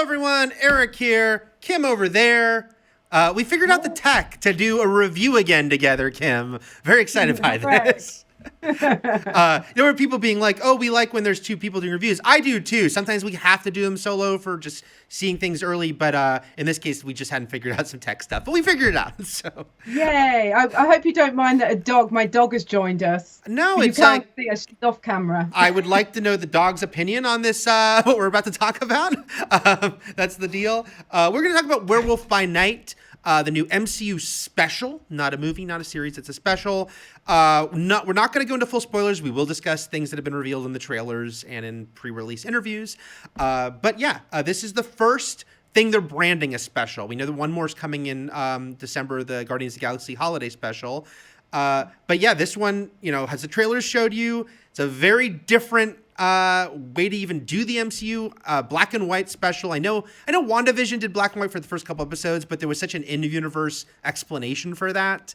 everyone, Eric here, Kim over there. We figured out the tech to do a review again together, Kim. Very excited by this. There were people being like, oh, we like when there's two people doing reviews. I do too. Sometimes we have to do them solo for just seeing things early. But in this case, we just hadn't figured out some tech stuff. But we figured it out. So yay. I hope you don't mind that my dog has joined us. No, it's you can't see us off camera. I would like to know the dog's opinion on this, what we're about to talk about. That's the deal. We're going to talk about Werewolf by Night. The new MCU special, not a movie, not a series, it's a special. We're not going to go into full spoilers. We will discuss things that have been revealed in the trailers and in pre-release interviews. But yeah, this is the first thing they're branding as special. We know that one more is coming in December, the Guardians of the Galaxy holiday special. But yeah, this one, as the trailers showed you, it's a very different way to even do the MCU, black and white special. I know WandaVision did black and white for the first couple episodes, but there was such an in-universe explanation for that.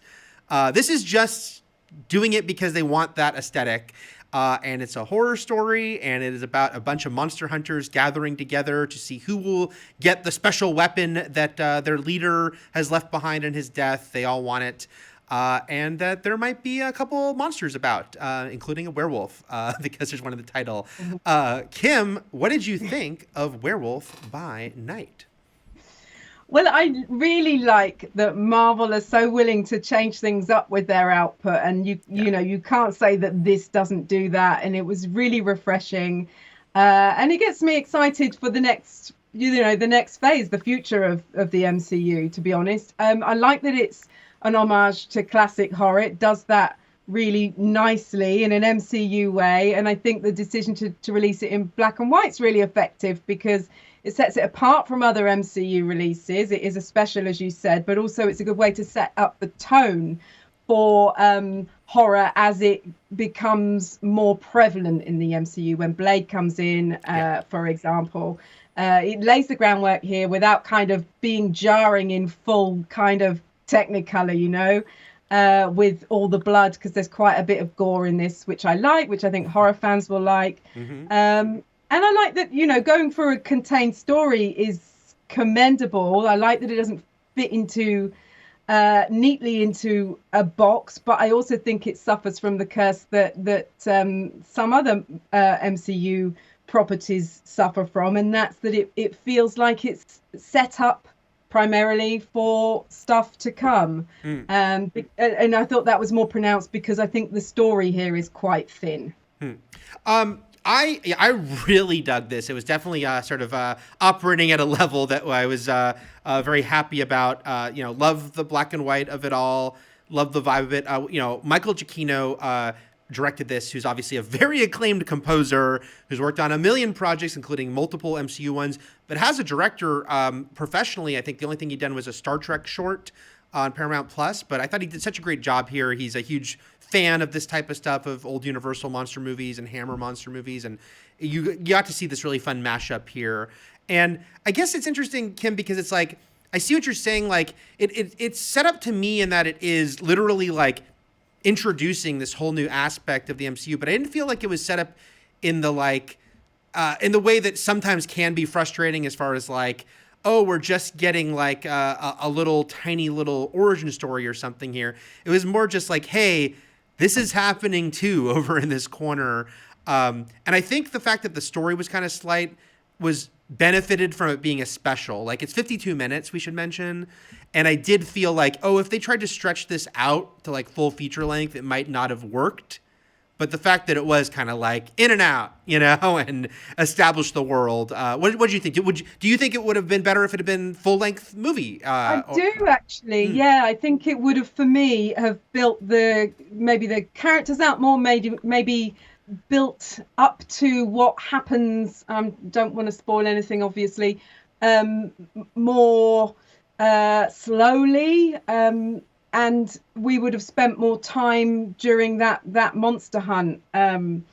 This is just doing it because they want that aesthetic. And it's a horror story, and it is about a bunch of monster hunters gathering together to see who will get the special weapon that their leader has left behind in his death. They all want it. And that there might be a couple monsters about, including a werewolf, because there's one in the title. Kim, what did you think of Werewolf by Night? Well, I really like that Marvel are so willing to change things up with their output, and you can't say that this doesn't do that. And it was really refreshing, and it gets me excited for the next, the next phase, the future of the MCU. To be honest, I like that it's an homage to classic horror. It does that really nicely in an MCU way, and I think the decision to release it in black and white is really effective because it sets it apart from other MCU releases. It is a special, as you said, but also it's a good way to set up the tone for horror as it becomes more prevalent in the MCU. When Blade comes in, for example, it lays the groundwork here without kind of being jarring in full kind of Technicolor, with all the blood, because there's quite a bit of gore in this, which I like, which I think horror fans will like. Mm-hmm. And I like that, going for a contained story is commendable. I like that it doesn't fit neatly into a box, but I also think it suffers from the curse that some other MCU properties suffer from, and that's that it feels like it's set up primarily for stuff to come. And I thought that was more pronounced because I think the story here is quite thin. I really dug this. It was definitely sort of operating at a level that I was very happy about. Love the black and white of it all. Love the vibe of it. Michael Giacchino directed this, who's obviously a very acclaimed composer who's worked on a million projects, including multiple MCU ones, but has a director professionally. I think the only thing he'd done was a Star Trek short on Paramount Plus, but I thought he did such a great job here. He's a huge fan of this type of stuff, of old Universal monster movies and Hammer monster movies, and you got to see this really fun mashup here. And I guess it's interesting, Kim, because it's like, I see what you're saying. Like it's set up to me in that it is literally like introducing this whole new aspect of the MCU, but I didn't feel like it was set up in the in the way that sometimes can be frustrating, as far as like, oh, we're just getting like a little tiny little origin story or something here. It was more just like, hey, this is happening too over in this corner. And I think the fact that the story was kind of slight was benefited from it being a special. Like, it's 52 minutes, we should mention. And I did feel like, oh, if they tried to stretch this out to like full feature length, it might not have worked. But the fact that it was kind of like in and out, and established the world. What do you think? Do you think it would have been better if it had been full length movie? I do actually. Yeah, I think it would have, for me, have built maybe the characters out more, maybe built up to what happens. Don't want to spoil anything, obviously. More slowly. And we would have spent more time during that monster hunt. And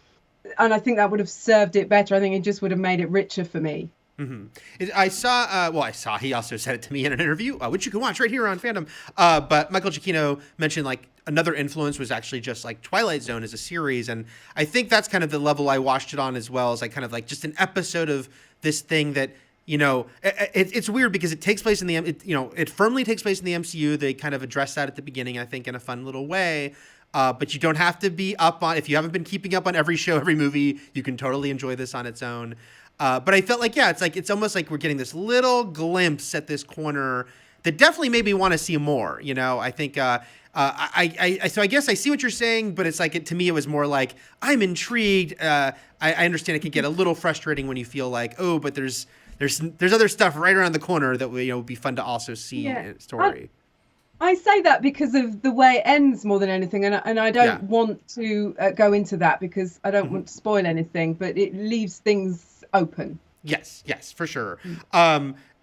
I think that would have served it better. I think it just would have made it richer for me. Mm-hmm. I saw, he also said it to me in an interview, which you can watch right here on Fandom. But Michael Giacchino mentioned like another influence was actually just like Twilight Zone as a series. And I think that's kind of the level I watched it on, as well, as like kind of like just an episode of this thing that it's weird because it takes place in it firmly takes place in the MCU. They kind of address that at the beginning, I think, in a fun little way. But you don't have to be if you haven't been keeping up on every show, every movie, you can totally enjoy this on its own. But I felt like, it's almost like we're getting this little glimpse at this corner that definitely made me want to see more. I think, so I guess I see what you're saying, but it's like, to me, it was more like, I'm intrigued. I understand it can get a little frustrating when you feel like, oh, but there's other stuff right around the corner that would be fun to also see in a story. I say that because of the way it ends more than anything, and I don't want to go into that because I don't want to spoil anything, but it leaves things open. Yes, for sure.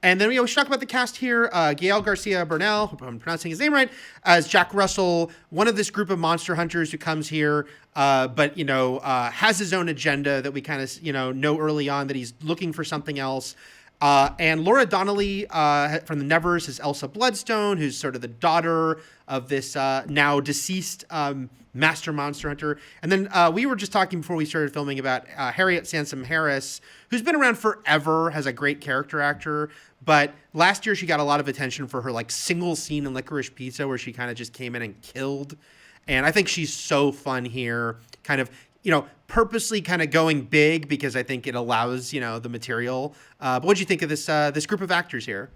And then we should talk about the cast here. Gael Garcia Bernal, hope I'm pronouncing his name right, as Jack Russell, one of this group of monster hunters who comes here, but has his own agenda that we kind of know early on that he's looking for something else. And Laura Donnelly from the Nevers is Elsa Bloodstone, who's sort of the daughter of this now deceased master monster hunter. And then we were just talking before we started filming about Harriet Sansom Harris, who's been around forever, has a great character actor. But last year she got a lot of attention for her single scene in Licorice Pizza where she kind of just came in and killed. And I think she's so fun here, kind of purposely kind of going big because I think it allows, the material. But what do you think of this group of actors here?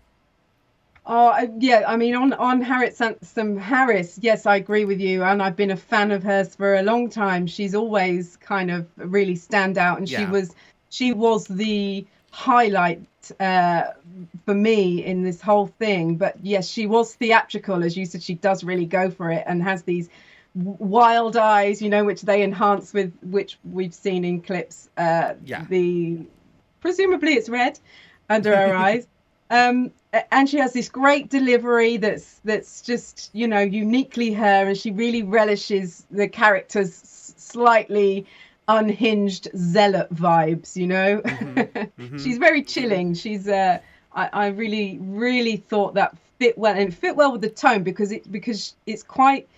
Oh, yeah. I mean, on Harriet Sansom Harris, yes, I agree with you. And I've been a fan of hers for a long time. She's always kind of really stand out. And she was the highlight for me in this whole thing. But yes, she was theatrical. As you said, she does really go for it and has these wild eyes, which they enhance with, which we've seen in clips. Presumably it's red under her eyes. And she has this great delivery that's just, uniquely her, and she really relishes the character's slightly unhinged zealot vibes, She's very chilling. She's I really, really thought that fit well, and it fit well with the tone because it's quite,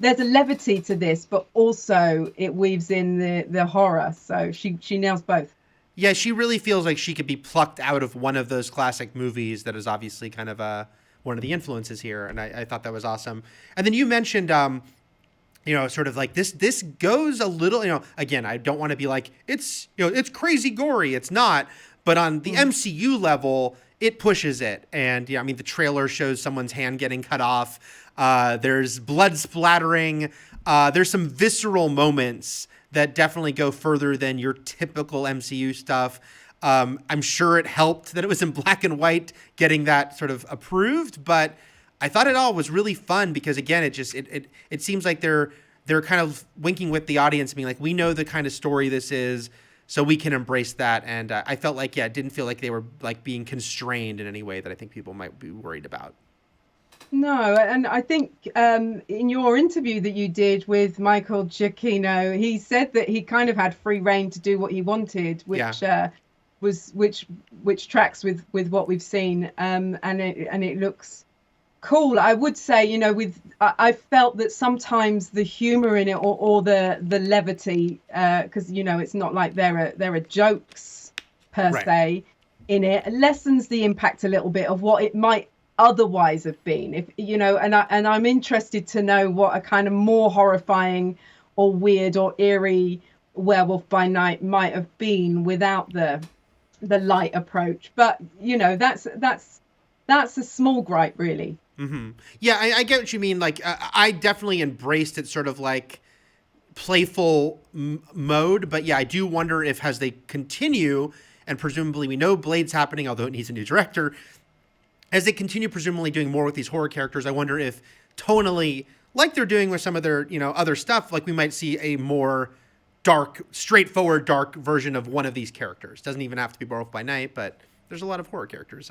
there's a levity to this, but also it weaves in the horror. So she nails both. Yeah, she really feels like she could be plucked out of one of those classic movies that is obviously kind of one of the influences here. And I thought that was awesome. And then you mentioned, sort of like this goes a little, again, I don't want to be like, it's crazy gory. It's not. But on the MCU level, it pushes it. And, the trailer shows someone's hand getting cut off. There's blood splattering. There's some visceral moments that definitely go further than your typical MCU stuff. I'm sure it helped that it was in black and white, getting that sort of approved. But I thought it all was really fun because, again, it seems like they're kind of winking with the audience, being like, we know the kind of story this is, so we can embrace that. And I felt like, it didn't feel like they were being constrained in any way that I think people might be worried about. No, and I think in your interview that you did with Michael Giacchino, he said that he kind of had free reign to do what he wanted, which tracks with what we've seen, and it looks cool. I would say, I felt that sometimes the humor in it or the levity, because it's not like there are jokes per se in it, lessens the impact a little bit of what it might otherwise have been, if and I'm interested to know what a kind of more horrifying or weird or eerie Werewolf by Night might have been without the light approach. But that's a small gripe, really. Mm-hmm. Yeah, I get what you mean. Like I definitely embraced it sort of like playful mode, but I do wonder if as they continue, and presumably we know Blade's happening, although it needs a new director, as they continue presumably doing more with these horror characters, I wonder if tonally, like they're doing with some of their, other stuff, like we might see a more dark, straightforward, dark version of one of these characters. Doesn't even have to be Werewolf by Night, but there's a lot of horror characters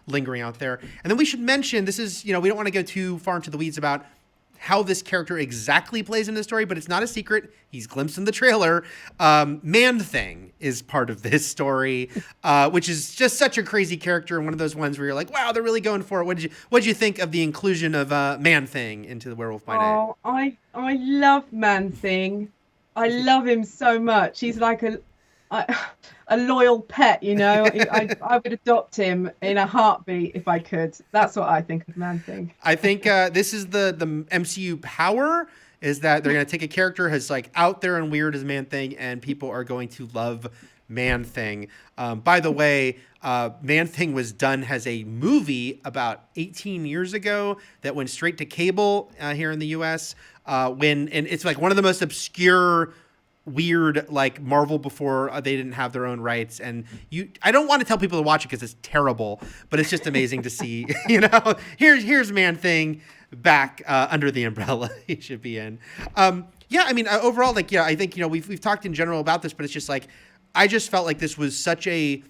lingering out there. And then we should mention, this is, we don't want to go too far into the weeds about how this character exactly plays in the story, but it's not a secret. He's glimpsed in the trailer. Man-Thing is part of this story, which is just such a crazy character, and one of those ones where you're like, wow, they're really going for it. What did you think of the inclusion of Man-Thing into the Werewolf by Night? Oh, I love Man-Thing. I love him so much. He's like a loyal pet, you know. I would adopt him in a heartbeat if I could. That's what I think of Man-Thing. I think this is the MCU power, is that they're going to take a character who's like out there and weird as Man-Thing, and people are going to love Man-Thing. By the way, Man-Thing was done as a movie about 18 years ago that went straight to cable here in the US. And it's like one of the most obscure, weird, like Marvel before they didn't have their own rights. And I don't want to tell people to watch it because it's terrible, but it's just amazing to see. You know, here's Man-Thing back under the umbrella he should be in. Yeah, I mean, overall, like, yeah, I think, you know, we've talked in general about this, but it's just like, I just felt like this was such a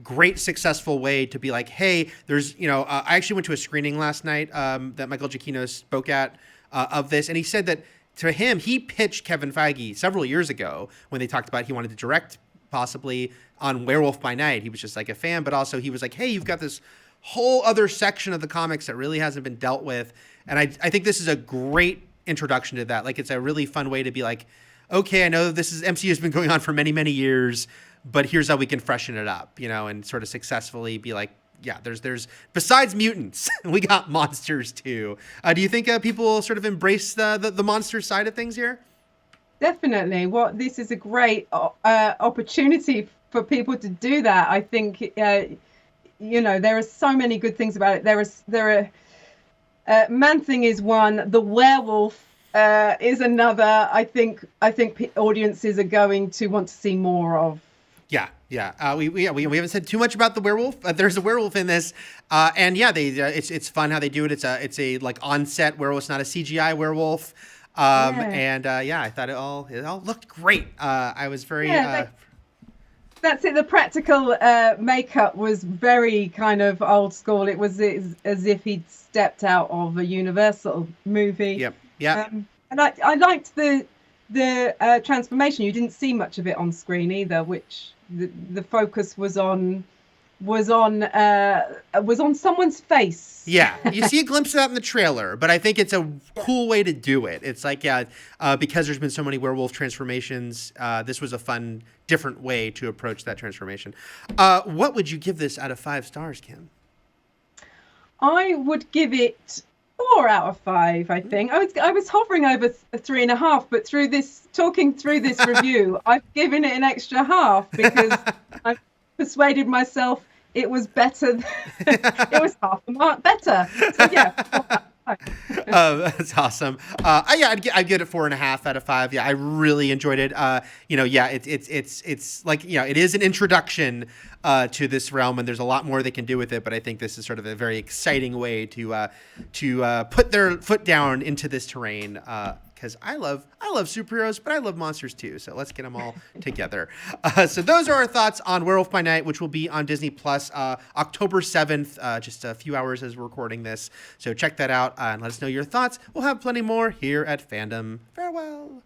great, successful way to be like, hey, there's, you know, I actually went to a screening last night that Michael Giacchino spoke at of this, and he said that to him, he pitched Kevin Feige several years ago when they talked about he wanted to direct possibly on Werewolf by Night. He was just like a fan, but also he was like, hey, you've got this whole other section of the comics that really hasn't been dealt with. And I think this is a great introduction to that. Like, it's a really fun way to be like, okay, I know this is MCU has been going on for many, many years, but here's how we can freshen it up, you know, and sort of successfully be like, yeah, there's besides mutants, we got monsters too. Do you think people will sort of embrace the monster side of things here? Definitely. This is a great opportunity for people to do that. I think, you know, there are so many good things about it. Man-Thing is one. The Werewolf is another. I think audiences are going to want to see more of. Yeah. We haven't said too much about the werewolf. There's a werewolf in this, and yeah, it's fun how they do it. It's a like on-set werewolf. It's not a CGI werewolf. And yeah, I thought it all looked great. I was very. That's it. The practical makeup was very kind of old school. It was as if he'd stepped out of a Universal movie. Yep. Yeah. And I liked the transformation. You didn't see much of it on screen either, which the focus was on someone's face. Yeah, you see a glimpse of that in the trailer, but I think it's a cool way to do it. It's like, yeah, because there's been so many werewolf transformations, this was a fun, different way to approach that transformation. What would you give this out of 5 stars, Kim? I would give it 4 out of 5. I think I was hovering over 3.5, but talking through this review, I've given it an extra half because I've persuaded myself it was better. It was half a mark better. So yeah. That's awesome. Yeah, I'd give it 4.5 out of 5. Yeah, I really enjoyed it. You know, yeah, it's like, you know, it is an introduction to this realm, and there's a lot more they can do with it. But I think this is sort of a very exciting way to put their foot down into this terrain. Because I love superheroes, but I love monsters too. So let's get them all together. So those are our thoughts on Werewolf by Night, which will be on Disney Plus October 7th, just a few hours as we're recording this. So check that out and let us know your thoughts. We'll have plenty more here at Fandom. Farewell.